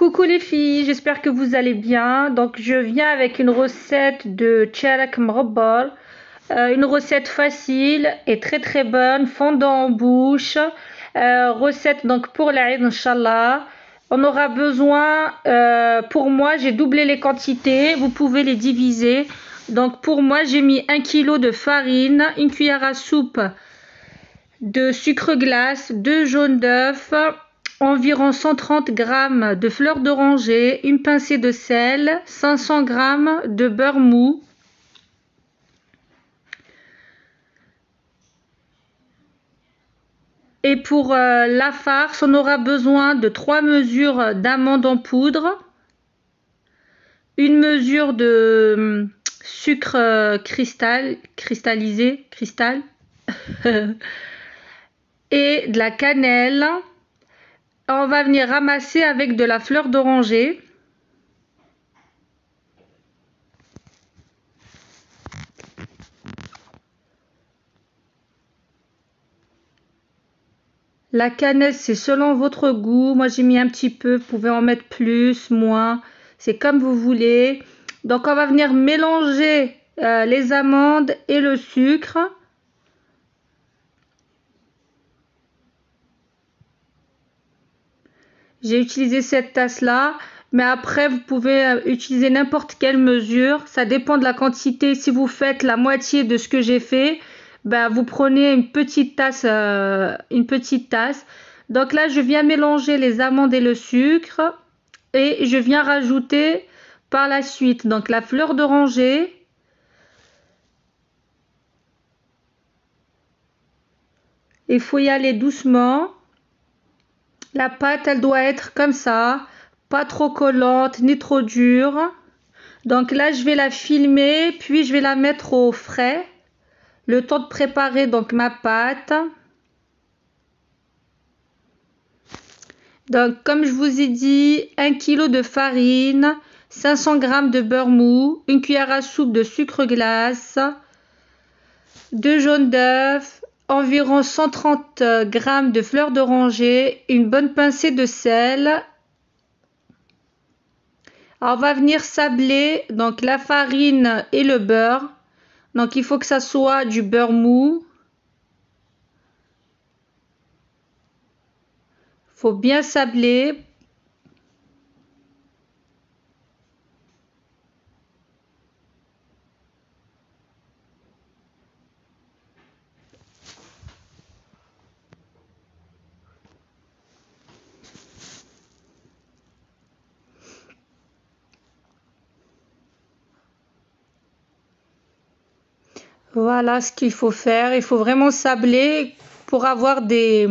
Coucou les filles, j'espère que vous allez bien. Donc je viens avec une recette de tchalak mrabbal, une recette facile et très bonne, fondant en bouche. Recette donc pour l'Aïd Inch'Allah. On aura besoin, pour moi j'ai doublé les quantités, vous pouvez les diviser. Donc pour moi j'ai mis 1 kg de farine, une cuillère à soupe de sucre glace, 2 jaunes d'œufs, environ 130 g de fleurs d'oranger, une pincée de sel, 500 g de beurre mou. Et pour la farce, on aura besoin de 3 mesures d'amandes en poudre, une mesure de sucre cristallisé, et de la cannelle. On va venir ramasser avec de la fleur d'oranger. La cannelle, c'est selon votre goût. Moi, j'ai mis un petit peu. Vous pouvez en mettre plus, moins. C'est comme vous voulez. Donc, on va venir mélanger les amandes et le sucre. J'ai utilisé cette tasse-là. Mais après, vous pouvez utiliser n'importe quelle mesure. Ça dépend de la quantité. Si vous faites la moitié de ce que j'ai fait, ben, vous prenez une petite tasse. Donc là, je viens mélanger les amandes et le sucre. Et je viens rajouter par la suite donc la fleur d'oranger. Il faut y aller doucement. La pâte, elle doit être comme ça. Pas trop collante ni trop dure. Donc là je vais la filmer puis je vais la mettre au frais le temps de préparer donc ma pâte. Donc comme je vous ai dit, 1 kg de farine, 500 g de beurre mou, une cuillère à soupe de sucre glace, 2 jaunes d'œufs, environ 130 g de fleurs d'oranger, une bonne pincée de sel. Alors, on va venir sabler donc la farine et le beurre. Donc il faut que ça soit du beurre mou. Faut bien sabler. Voilà ce qu'il faut faire. Il faut vraiment sabler pour avoir des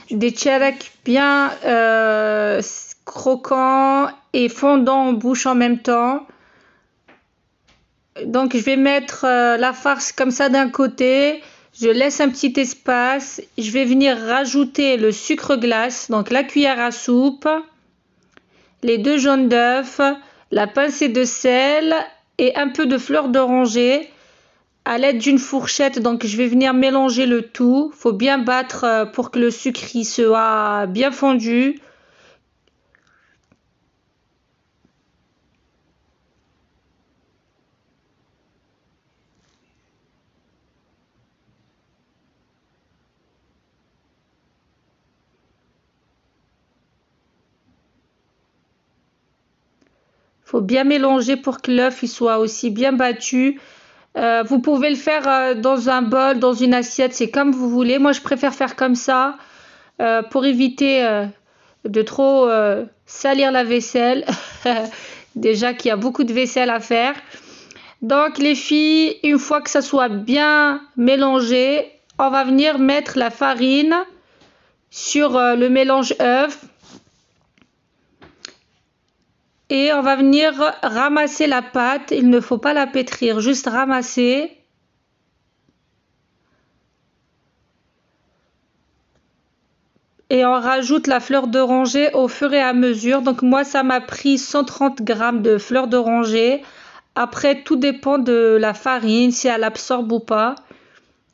tchalak bien croquants et fondants en bouche en même temps. Donc je vais mettre la farce comme ça d'un côté. Je laisse un petit espace. Je vais venir rajouter le sucre glace, donc la cuillère à soupe, les 2 jaunes d'œufs, la pincée de sel et un peu de fleur d'oranger. À l'aide d'une fourchette, donc je vais venir mélanger le tout. Faut bien battre pour que le sucre soit bien fondu. Faut bien mélanger pour que l'œuf soit aussi bien battu. Vous pouvez le faire dans un bol, dans une assiette, c'est comme vous voulez. Moi, je préfère faire comme ça pour éviter de trop salir la vaisselle. Déjà qu'il y a beaucoup de vaisselle à faire. Donc les filles, une fois que ça soit bien mélangé, on va venir mettre la farine sur le mélange œuf. Et on va venir ramasser la pâte. Il ne faut pas la pétrir, juste ramasser. Et on rajoute la fleur d'oranger au fur et à mesure. Donc moi, ça m'a pris 130 g de fleur d'oranger. Après, tout dépend de la farine, si elle absorbe ou pas.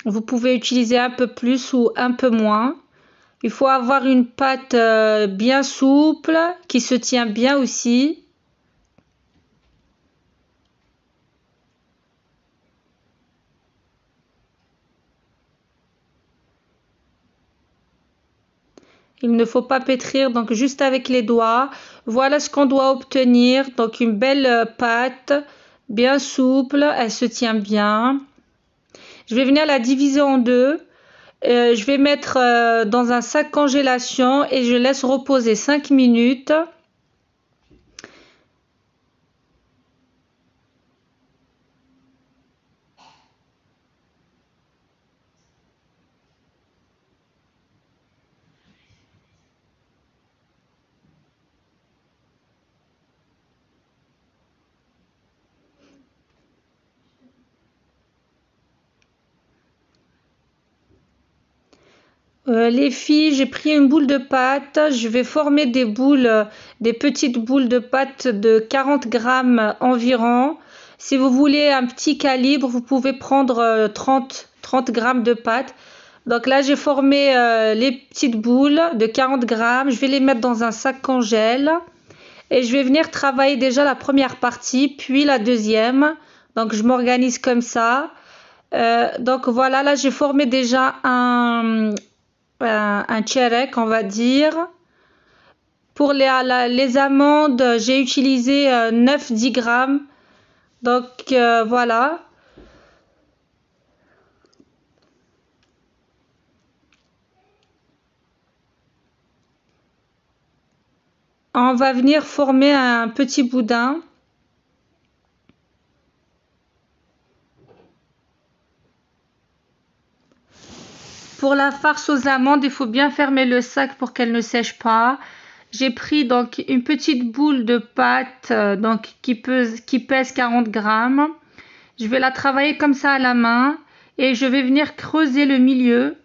Vous pouvez utiliser un peu plus ou un peu moins. Il faut avoir une pâte bien souple, qui se tient bien aussi. Il ne faut pas pétrir, donc juste avec les doigts. Voilà ce qu'on doit obtenir. Donc une belle pâte, bien souple, elle se tient bien. Je vais venir la diviser en deux. Je vais mettre dans un sac congélation et je laisse reposer 5 minutes. Les filles, j'ai pris une boule de pâte. Je vais former des boules, des petites boules de pâte de 40 grammes environ. Si vous voulez un petit calibre, vous pouvez prendre 30 grammes de pâte. Donc là, j'ai formé les petites boules de 40 grammes. Je vais les mettre dans un sac congèle. Et je vais venir travailler déjà la première partie, puis la deuxième. Donc je m'organise comme ça. Donc voilà, là j'ai formé déjà un tcherek, on va dire. Pour les amandes, j'ai utilisé 9-10 grammes. Donc voilà. On va venir former un petit boudin. Pour la farce aux amandes, il faut bien fermer le sac pour qu'elle ne sèche pas. J'ai pris donc une petite boule de pâte qui pèse 40 grammes. Je vais la travailler comme ça à la main et je vais venir creuser le milieu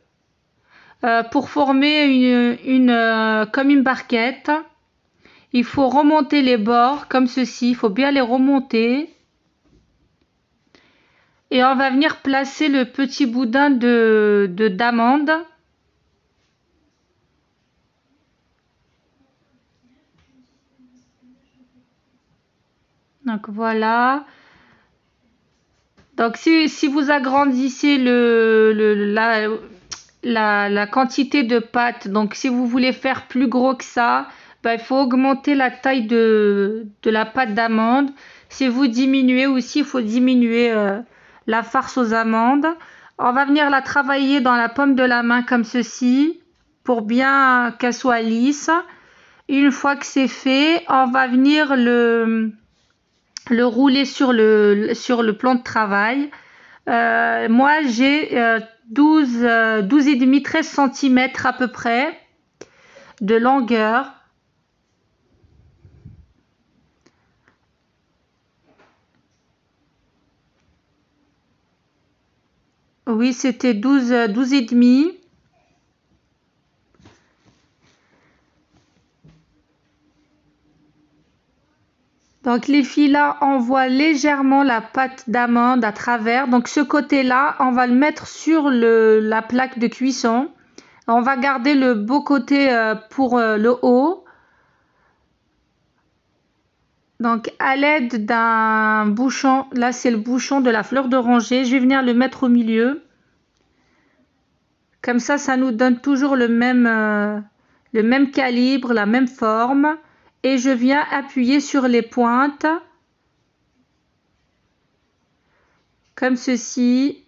pour former comme une barquette. Il faut remonter les bords comme ceci, il faut bien les remonter. Et on va venir placer le petit boudin d'amande. Donc voilà. Donc si vous agrandissez la quantité de pâte, donc si vous voulez faire plus gros que ça, ben, il faut augmenter la taille de la pâte d'amande. Si vous diminuez aussi, il faut diminuer la farce aux amandes. On va venir la travailler dans la paume de la main comme ceci pour bien qu'elle soit lisse. Une fois que c'est fait, on va venir le rouler sur le plan de travail. Moi, j'ai 12,5, 13 cm à peu près de longueur. Oui, c'était 12,5. Donc les filles, là, on voit légèrement la pâte d'amande à travers. Donc ce côté-là, on va le mettre sur la plaque de cuisson. On va garder le beau côté pour le haut. Donc à l'aide d'un bouchon, là c'est le bouchon de la fleur d'oranger, je vais venir le mettre au milieu. Comme ça nous donne toujours le même calibre, la même forme. Et je viens appuyer sur les pointes, comme ceci.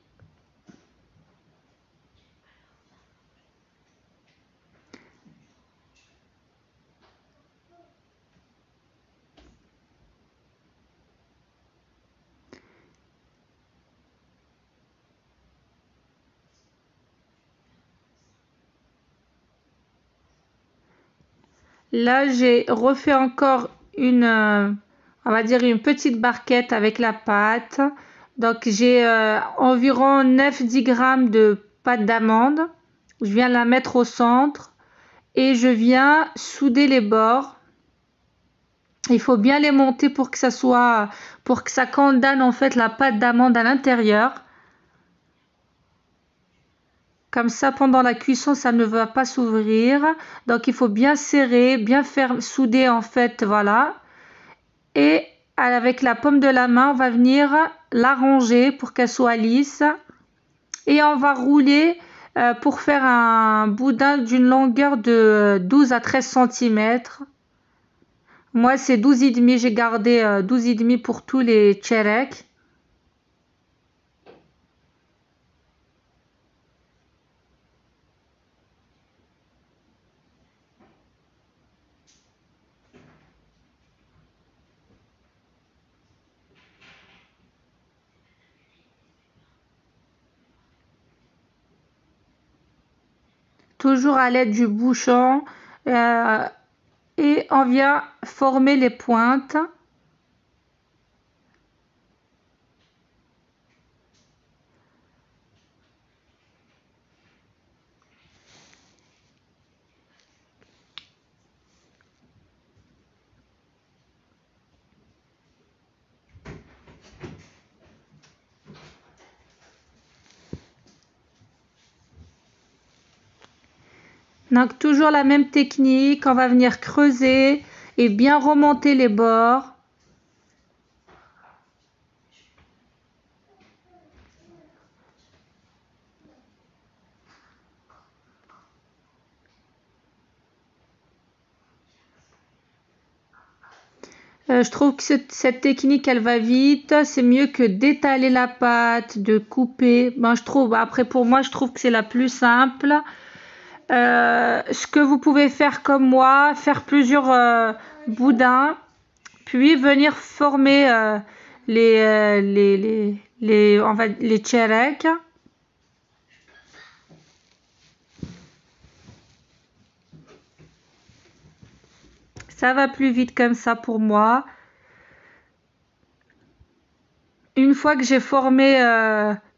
Là, j'ai refait encore on va dire une petite barquette avec la pâte. Donc, j'ai environ 9-10 grammes de pâte d'amande. Je viens la mettre au centre et je viens souder les bords. Il faut bien les monter pour que ça condamne en fait la pâte d'amande à l'intérieur. Comme ça, pendant la cuisson, ça ne va pas s'ouvrir. Donc, il faut bien serrer, bien faire souder en fait, voilà. Et avec la paume de la main, on va venir l'arranger pour qu'elle soit lisse. Et on va rouler pour faire un boudin d'une longueur de 12 à 13 cm. Moi, c'est 12,5. J'ai gardé 12,5 pour tous les tcherek. Toujours à l'aide du bouchon. Et on vient former les pointes. Donc toujours la même technique, on va venir creuser et bien remonter les bords. Je trouve que cette technique, elle va vite. C'est mieux que d'étaler la pâte, de couper. Ben, je trouve, après pour moi, je trouve que c'est la plus simple. Ce que vous pouvez faire comme moi, faire plusieurs boudins, puis venir former les tchereks. Ça va plus vite comme ça pour moi. Une fois que j'ai formé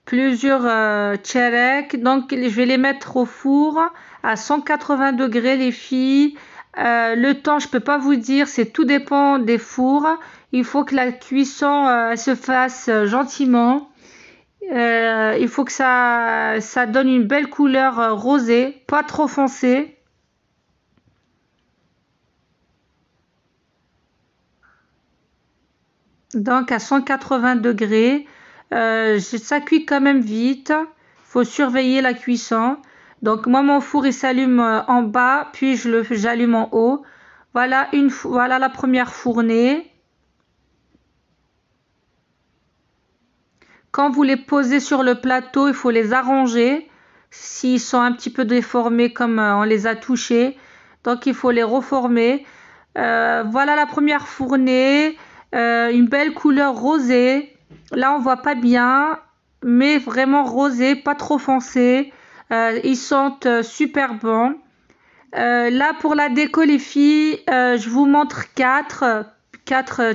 plusieurs tchereks, donc je vais les mettre au four à 180 degrés les filles. Le temps, je peux pas vous dire, c'est tout dépend des fours. Il faut que la cuisson se fasse gentiment. Il faut que ça donne une belle couleur rosée, pas trop foncée. Donc à 180 degrés. Ça cuit quand même vite. Faut surveiller la cuisson. Donc moi mon four il s'allume en bas, puis j'allume en haut. Voilà voilà la première fournée. Quand vous les posez sur le plateau, il faut les arranger. S'ils sont un petit peu déformés comme on les a touchés, donc il faut les reformer. Voilà la première fournée, une belle couleur rosée. Là on voit pas bien, mais vraiment rosé, pas trop foncé. Ils sentent super bons. Là pour la déco les filles, je vous montre quatre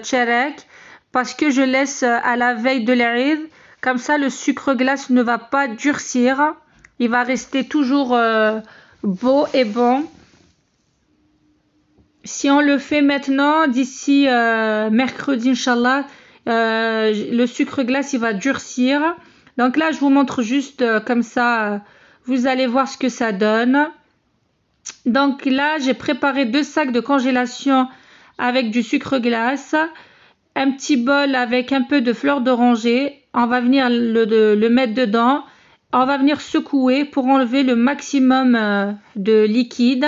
tcherek parce que je laisse à la veille de l'Eid. Comme ça le sucre glace ne va pas durcir. Il va rester toujours beau et bon. Si on le fait maintenant, d'ici mercredi, Inch'Allah, le sucre glace il va durcir. Donc là, je vous montre juste comme ça, vous allez voir ce que ça donne. Donc là, j'ai préparé 2 sacs de congélation avec du sucre glace, un petit bol avec un peu de fleur d'oranger. On va venir le mettre dedans. On va venir secouer pour enlever le maximum de liquide.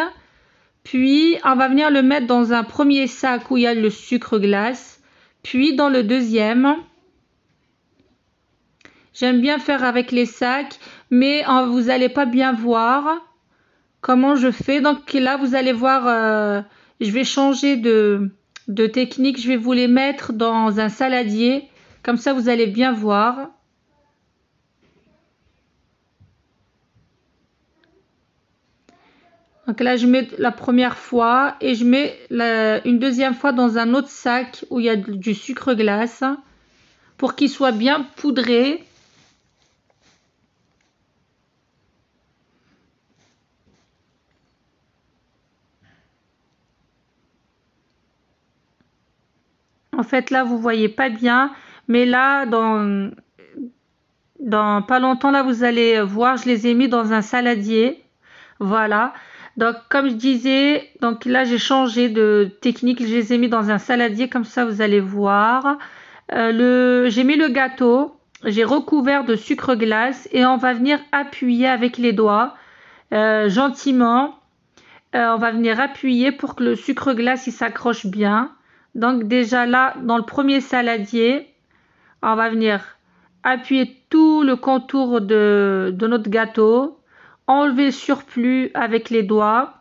Puis, on va venir le mettre dans un premier sac où il y a le sucre glace. Puis, dans le deuxième. J'aime bien faire avec les sacs, mais vous n'allez pas bien voir comment je fais. Donc là, vous allez voir, je vais changer de technique. Je vais vous les mettre dans un saladier. Comme ça, vous allez bien voir. Donc là, je mets la première fois et je mets une deuxième fois dans un autre sac où il y a du sucre glace pour qu'il soit bien poudré. En fait, là, vous voyez pas bien, mais là, Dans pas longtemps, là, vous allez voir, je les ai mis dans un saladier. Voilà. Donc, comme je disais, donc là, j'ai changé de technique. Je les ai mis dans un saladier, comme ça, vous allez voir. J'ai mis le gâteau, j'ai recouvert de sucre glace et on va venir appuyer avec les doigts, gentiment. On va venir appuyer pour que le sucre glace il s'accroche bien. Donc déjà là, dans le premier saladier, on va venir appuyer tout le contour de notre gâteau, enlever le surplus avec les doigts.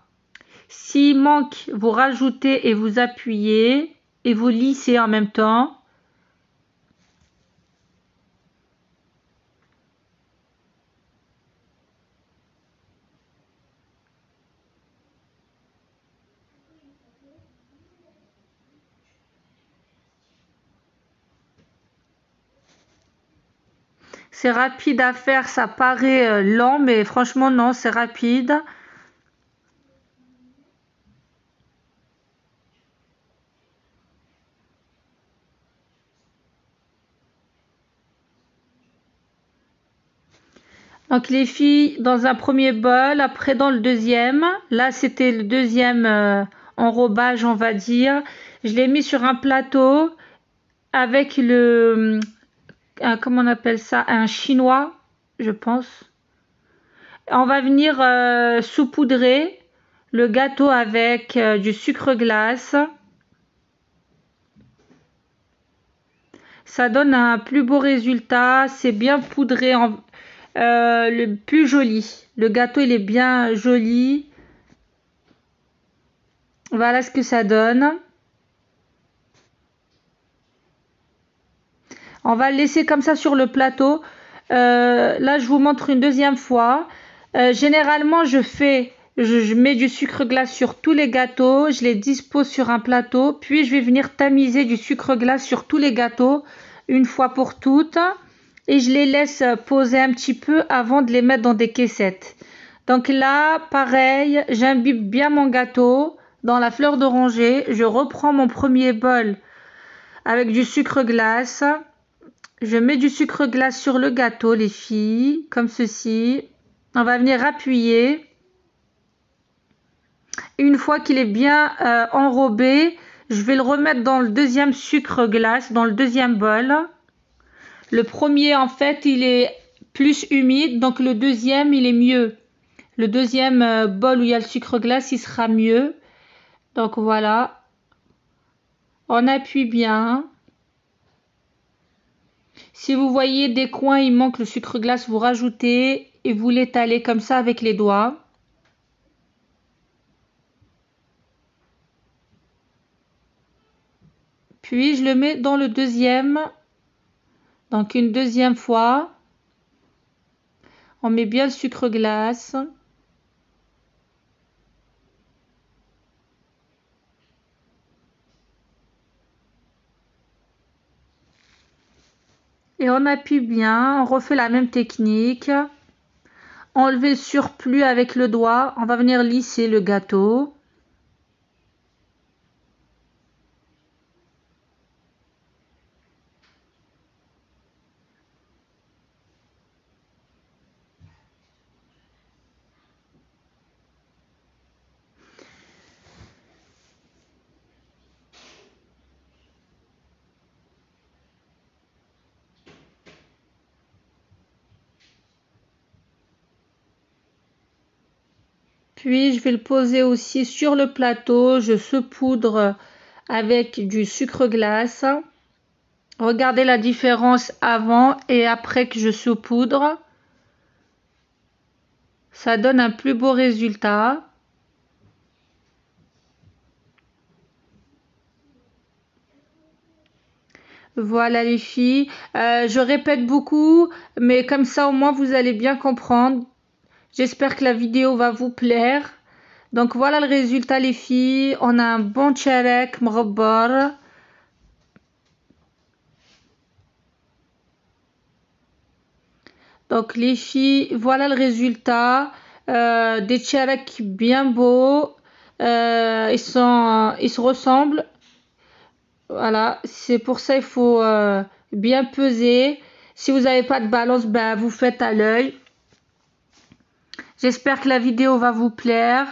S'il manque, vous rajoutez et vous appuyez et vous lissez en même temps. C'est rapide à faire, ça paraît lent, mais franchement non, c'est rapide. Donc les filles, dans un premier bol, après dans le deuxième. Là, c'était le deuxième enrobage, on va dire. Je l'ai mis sur un plateau avec comment on appelle ça? Un chinois, je pense. On va venir saupoudrer le gâteau avec du sucre glace. Ça donne un plus beau résultat. C'est bien poudré, le plus joli. Le gâteau, il est bien joli. Voilà ce que ça donne. On va le laisser comme ça sur le plateau. Là, je vous montre une deuxième fois. Généralement, je mets du sucre glace sur tous les gâteaux. Je les dispose sur un plateau. Puis, je vais venir tamiser du sucre glace sur tous les gâteaux une fois pour toutes. Et je les laisse poser un petit peu avant de les mettre dans des caissettes. Donc là, pareil, j'imbibe bien mon gâteau dans la fleur d'oranger. Je reprends mon premier bol avec du sucre glace. Je mets du sucre glace sur le gâteau, les filles, comme ceci. On va venir appuyer. Une fois qu'il est bien enrobé, je vais le remettre dans le deuxième sucre glace, dans le deuxième bol. Le premier, en fait, il est plus humide, donc le deuxième, il est mieux. Le deuxième bol où il y a le sucre glace, il sera mieux. Donc voilà. On appuie bien. Si vous voyez des coins, il manque le sucre glace, vous rajoutez et vous l'étalez comme ça avec les doigts. Puis je le mets dans le deuxième. Donc une deuxième fois. On met bien le sucre glace. Et on appuie bien, on refait la même technique. Enlever le surplus avec le doigt, on va venir lisser le gâteau. Puis je vais le poser aussi sur le plateau, je saupoudre avec du sucre glace. Regardez la différence avant et après que je saupoudre. Ça donne un plus beau résultat. Voilà les filles. Je répète beaucoup, mais comme ça au moins vous allez bien comprendre. J'espère que la vidéo va vous plaire. Donc voilà le résultat les filles. On a un bon tcharek mrabbar. Donc les filles, voilà le résultat. Des tchareks bien beaux. Ils se ressemblent. Voilà, c'est pour ça il faut bien peser. Si vous n'avez pas de balance, ben, vous faites à l'œil. J'espère que la vidéo va vous plaire,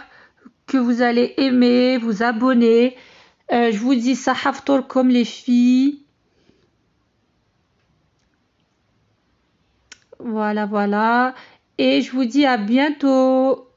que vous allez aimer, vous abonner. Je vous dis ça haftor comme les filles. Voilà, voilà. Et je vous dis à bientôt.